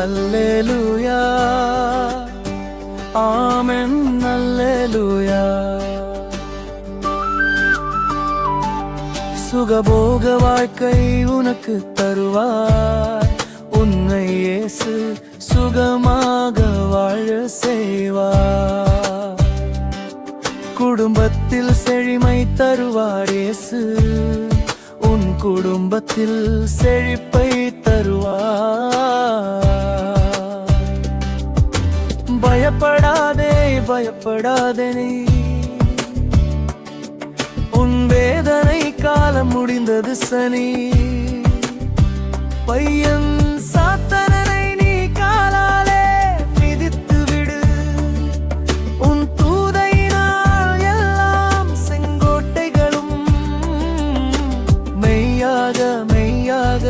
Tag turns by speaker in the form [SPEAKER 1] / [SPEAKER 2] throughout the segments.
[SPEAKER 1] அல்லேலூயா ஆமென் அல்லேலூயா. சுகபோக வாழ்க்கை உனக்கு தருவார், உன்னை இயேசு சுகமாக வாழ செய்வார். குடும்பத்தில் செழிமை தருவார் இயேசு, உன் குடும்பத்தில் செழிப்பை தருவார். பயப்படாதே பயப்படாதே நீ, உன் வேதனை காலம் முடிந்தது சனி. பையன் சாத்தனை நீ காலாலே மிதித்து விடு, உன் தூதையினால் எல்லாம் செங்கோட்டைகளும் மெய்யாக மெய்யாக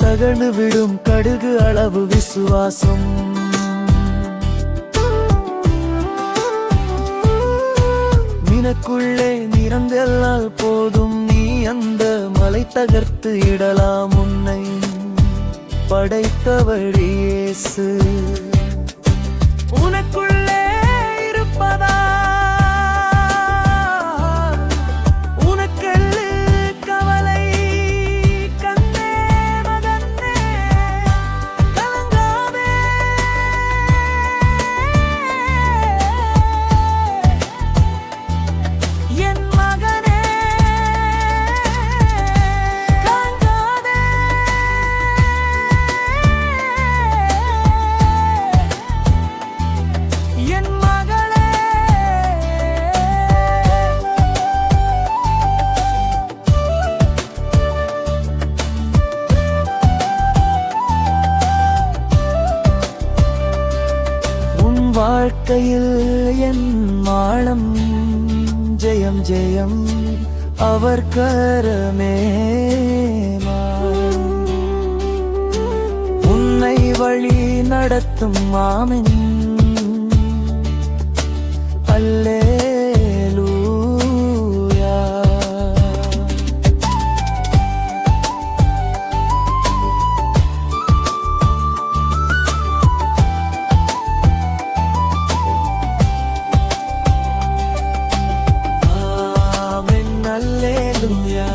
[SPEAKER 1] தகர்ந்து விடும். கடுகு அளவு விசுவாசம் நினக்குள்ளே நிறந்தெல்லாம் போதும், நீ அந்த மலை தகர்த்து இடலாம். உன்னை படைத்தவர் இயேசு உனக்குள்ளே இருப்பதா, உனக்கெல்லு கவலை கண்ணே மகனே கலங்காதே. என் மகனே கலங்காதே, என் மகளே. உன் வாழ்க்கையில் என் மாளம் ஜெயம் ஜெயம் அவர் கரமே. உன்னை வழி நடத்தும் ஆமென் அல்லேலூயா. ஆமென் அல்லேலூயா.